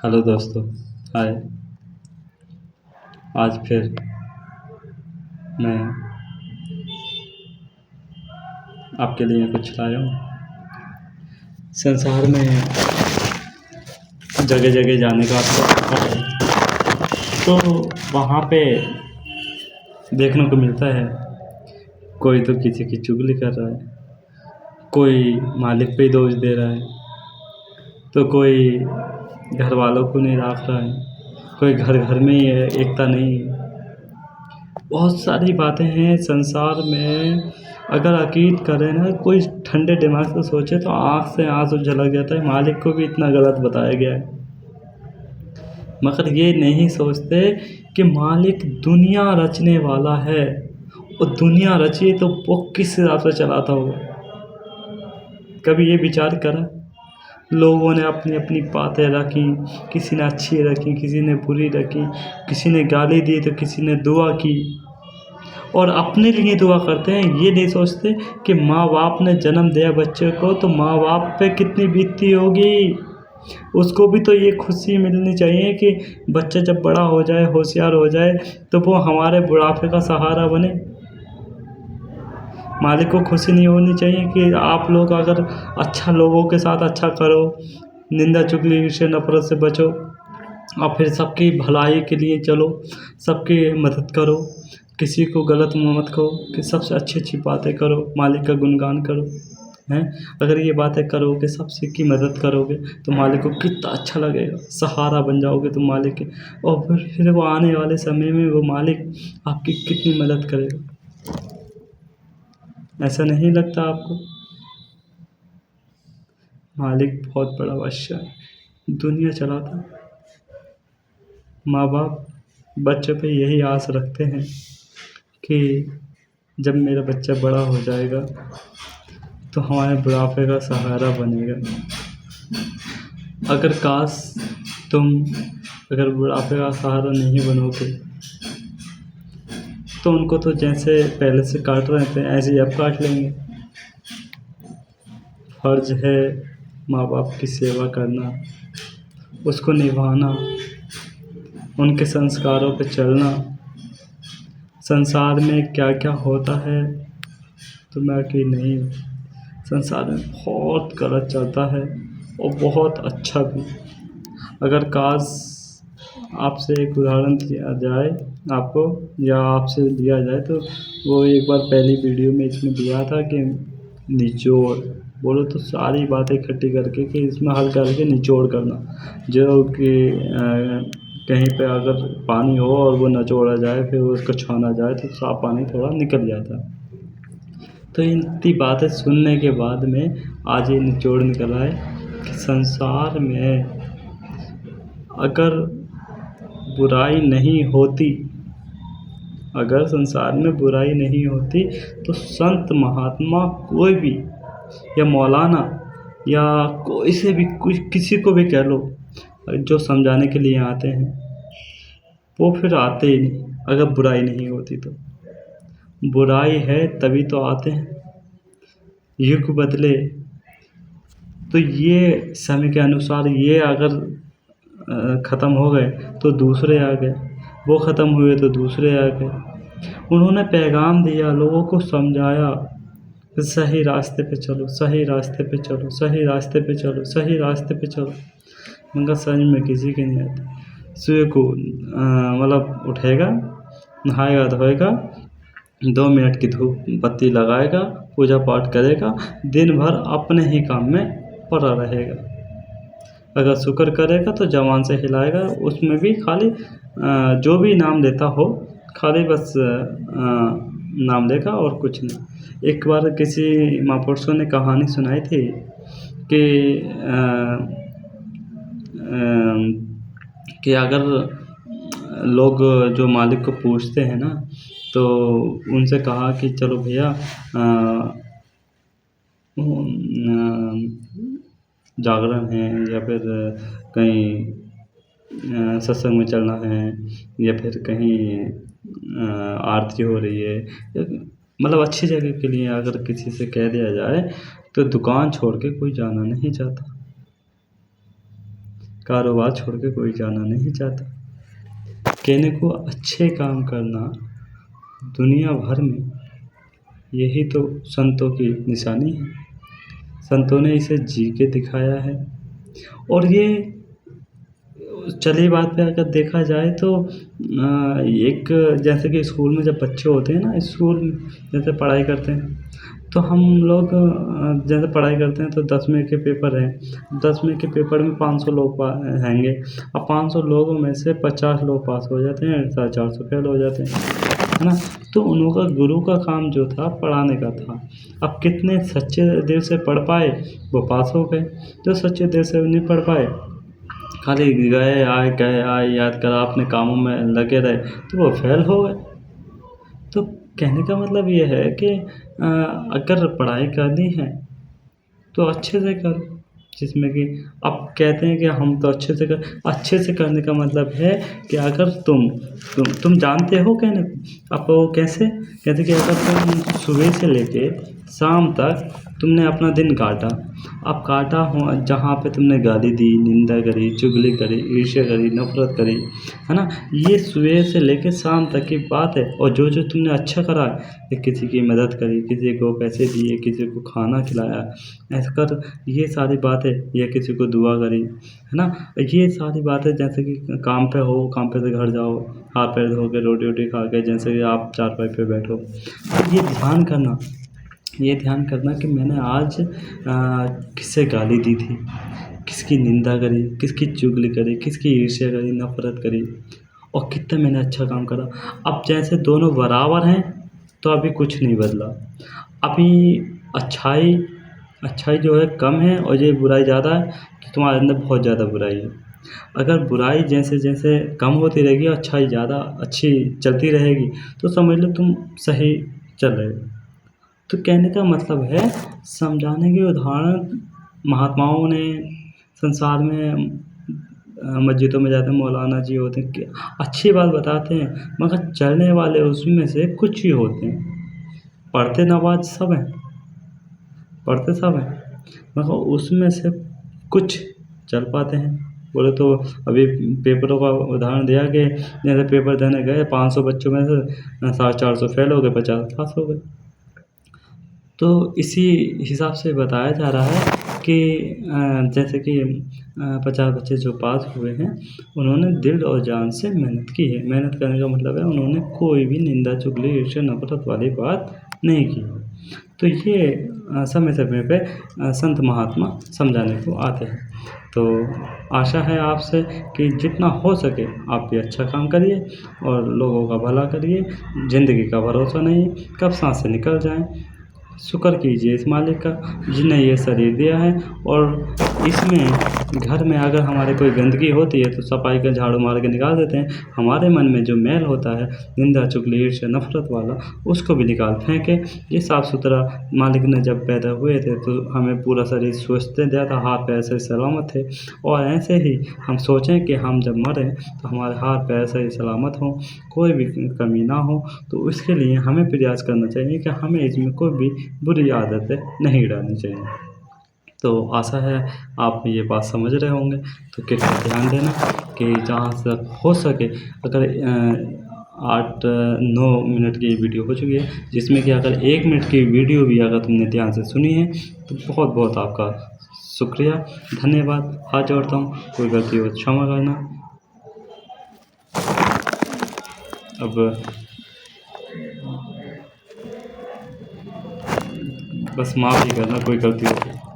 Hello दोस्तों। हाय। आज फिर मैं आपके लिए कुछ लाया हूँ। संसार में जगह जगह जाने का आपको शौक है, तो वहाँ पे देखने को मिलता है कोई तो किसी की चुगली कर रहा है, कोई मालिक पे ही दोष दे रहा है, तो कोई घर वालों को नहीं राख रहा है, कोई घर घर में ही है, एकता नहीं है। बहुत सारी बातें हैं संसार में। अगर अकीद करें ना, कोई ठंडे दिमाग से सोचे तो आँख से आंसू झलक जाता है। मालिक को भी इतना गलत बताया गया है, मगर ये नहीं सोचते कि मालिक दुनिया रचने वाला है, और दुनिया रची तो वो किस हिसाब से चलाता होगा। कभी ये विचार करा? लोगों ने अपनी अपनी बातें रखी, किसी ने अच्छी रखी, किसी ने बुरी रखी, किसी ने गाली दी तो किसी ने दुआ की, और अपने लिए दुआ करते हैं। ये नहीं सोचते कि माँ बाप ने जन्म दिया बच्चे को, तो माँ बाप पे कितनी बीतती होगी। उसको भी तो ये खुशी मिलनी चाहिए कि बच्चा जब बड़ा हो जाए, होशियार हो जाए, तो वो हमारे बुढ़ापे का सहारा बने। मालिक को खुशी नहीं होनी चाहिए कि आप लोग अगर अच्छा, लोगों के साथ अच्छा करो, निंदा चुगली से, नफरत से बचो, और फिर सबकी भलाई के लिए चलो, सबकी मदद करो, किसी को गलत मत कहो, कि सबसे अच्छी अच्छी बातें करो, मालिक का गुणगान करो। हैं? अगर ये बातें करोगे, सबसे की मदद करोगे, तो मालिक को कितना अच्छा लगेगा। सहारा बन जाओगे तुम मालिक के, और फिर वो आने वाले समय में वो मालिक आपकी कितनी मदद करेगा। ऐसा नहीं लगता आपको? मालिक बहुत बड़ा बादशाह है, दुनिया चलाता है। माँ बाप बच्चों पे यही आस रखते हैं कि जब मेरा बच्चा बड़ा हो जाएगा तो हमारे बुढ़ापे का सहारा बनेगा। अगर काश तुम अगर बुढ़ापे का सहारा नहीं बनोगे, तो उनको तो जैसे पहले से काट रहे थे ऐसे ही अब काट लेंगे। फर्ज है माँ बाप की सेवा करना, उसको निभाना, उनके संस्कारों पे चलना। संसार में क्या क्या होता है तो मैं कि नहीं, संसार में बहुत गलत चलता है और बहुत अच्छा भी। अगर काश आपसे एक उदाहरण दिया जाए आपको, या आपसे दिया जाए, तो वो एक बार पहली वीडियो में इसमें दिया था कि निचोड़ बोलो, तो सारी बातें इकट्ठी करके कि इसमें हल करके निचोड़ करना, जो कि कहीं पे अगर पानी हो और वो निचोड़ा जाए, फिर उसको छाना जाए तो साफ पानी थोड़ा निकल जाता है। तो इतनी बातें सुनने के बाद में आज ये निचोड़ निकल आए कि संसार में अगर बुराई नहीं होती, अगर संसार में बुराई नहीं होती, तो संत महात्मा कोई भी, या मौलाना, या कोई से भी, कुछ किसी को भी कह लो, जो समझाने के लिए आते हैं, वो फिर आते ही नहीं। अगर बुराई नहीं होती तो बुराई है तभी तो आते हैं। युग बदले तो ये समय के अनुसार ये अगर ख़त्म हो गए तो दूसरे आ गए, वो ख़त्म हुए तो दूसरे आ गए। उन्होंने पैगाम दिया, लोगों को समझाया, सही रास्ते पे चलो, सही रास्ते पे चलो, सही रास्ते पे चलो, सही रास्ते पे चलो, मगर समझ में किसी के नहीं आती। सुबह को मतलब उठेगा, नहाएगा धोएगा, 2 मिनट की धूप बत्ती लगाएगा, पूजा पाठ करेगा, दिन भर अपने ही काम में पड़ा रहेगा। अगर शुक्र करेगा तो जवान से हिलाएगा, उसमें भी खाली जो भी नाम लेता हो, खाली बस नाम लेगा और कुछ नहीं। एक बार किसी महापुरुषों ने कहानी सुनाई थी कि अगर लोग जो मालिक को पूछते हैं ना, तो उनसे कहा कि चलो भैया जागरण है, या फिर कहीं सत्संग में चलना है, या फिर कहीं आरती हो रही है, मतलब अच्छी जगह के लिए अगर किसी से कह दिया जाए तो दुकान छोड़ के कोई जाना नहीं चाहता। कारोबार छोड़ के कोई जाना नहीं चाहता। कहने को अच्छे काम करना दुनिया भर में, यही तो संतों की निशानी है। संतों ने इसे जी के दिखाया है। और ये चली बात पे अगर देखा जाए तो एक जैसे कि स्कूल में जब बच्चे होते हैं ना, स्कूल में जैसे पढ़ाई करते हैं, तो हम लोग जैसे पढ़ाई करते हैं तो 10वीं के पेपर हैं। 10वीं के पेपर में 500 लोग हैंगे। अब 500 लोगों में से 50 लोग पास हो जाते हैं, 450 फेल हो जाते हैं, है ना। तो उन लोगों का गुरु का काम जो था पढ़ाने का था। अब कितने सच्चे दिल से पढ़ पाए वो पास हो गए, जो सच्चे दिल से नहीं पढ़ पाए, खाली गए आए याद करा अपने कामों में लगे रहे, तो वो फेल हो गए। तो कहने का मतलब ये है कि अगर पढ़ाई करनी है तो अच्छे से करो, जिसमें कि अब कहते हैं कि हम तो अच्छे से करने का मतलब है कि अगर तुम जानते हो कहने को, अब वो कैसे कहते कि अगर तुम सुबह से लेके शाम तक तुमने अपना दिन काटा, अब काटा हो जहाँ पे तुमने गाली दी, निंदा करी, चुगली करी, ईर्ष्या करी, नफरत करी, है ना, ये सुबह से लेके शाम तक की बात है। और जो जो तुमने अच्छा करा कि किसी की मदद करी, किसी को पैसे दिए, किसी को खाना खिलाया, ऐसा कर, ये सारी बातें, या किसी को दुआ करी, है ना, ये सारी बातें जैसे कि काम पे हो, काम पे से घर जाओ, हाथ पैर धो के रोटी वोटी खा के जैसे कि आप चारपाई पे बैठो, तो ये ध्यान करना कि मैंने आज किससे गाली दी थी, किसकी निंदा करी, किसकी चुगली करी, किसकी ईर्ष्या करी, नफरत करी, और कितना मैंने अच्छा काम करा। अब जैसे दोनों बराबर हैं तो अभी कुछ नहीं बदला। अभी अच्छाई जो है कम है और ये बुराई ज़्यादा है, तो तुम्हारे अंदर बहुत ज़्यादा बुराई है। अगर बुराई जैसे जैसे कम होती रहेगी और अच्छाई ज़्यादा अच्छी चलती रहेगी, तो समझ लो तुम सही चल रहे हो। तो कहने का मतलब है, समझाने के उदाहरण महात्माओं ने संसार में मस्जिदों में जाते हैं, मौलाना जी होते हैं कि अच्छी बात बताते हैं, मगर चलने वाले उसमें से कुछ ही होते हैं। पढ़ते नवाज सब हैं, मगर उसमें से कुछ चल पाते हैं। बोले तो अभी पेपरों का उदाहरण दिया कि जैसे पेपर देने गए 500 बच्चों में से 450 फेल हो गए, 50 पास हो गए। तो इसी हिसाब से बताया जा रहा है कि जैसे कि 50 बच्चे जो पास हुए हैं, उन्होंने दिल और जान से मेहनत की है। मेहनत करने का मतलब है उन्होंने कोई भी निंदा, चुगली, ईर्ष्या, नफरत वाली बात नहीं की। तो ये समय समय पे संत महात्मा समझाने को आते हैं। तो आशा है आपसे कि जितना हो सके आप भी अच्छा काम करिए और लोगों का भला करिए। ज़िंदगी का भरोसा नहीं, कब सांसें निकल जाएँ। शुक्र कीजिए इस मालिक का जिसने ये शरीर दिया है, और इसमें घर में अगर हमारे कोई गंदगी होती है तो सफाई का झाड़ू मार के निकाल देते हैं। हमारे मन में जो मैल होता है, निंदा, चुगली, ईर्ष्या, नफरत वाला, उसको भी निकाल फेंके। ये साफ़ सुथरा मालिक ने जब पैदा हुए थे तो हमें पूरा शरीर स्वस्थ दिया था, हाथ पैर से सलामत थे। और ऐसे ही हम सोचें कि हम जब मरें तो हमारे हाथ पैर सही सलामत हों, कोई भी कमी ना हो। तो इसके लिए हमें प्रयास करना चाहिए कि हमें इसमें कोई भी बुरी आदतें नहीं डालनी चाहिए। तो आशा है आप ये बात समझ रहे होंगे। तो कृपया ध्यान देना कि जहाँ तक हो सके, अगर 8-9 मिनट की वीडियो हो चुकी है, जिसमें कि अगर 1 मिनट की वीडियो भी अगर तुमने ध्यान से सुनी है तो बहुत बहुत आपका शुक्रिया, धन्यवाद। हाथ जोड़ता हूँ, कोई गलती हो तो क्षमा करना। अब बस माफ़ ही करना कोई गलती हो तो।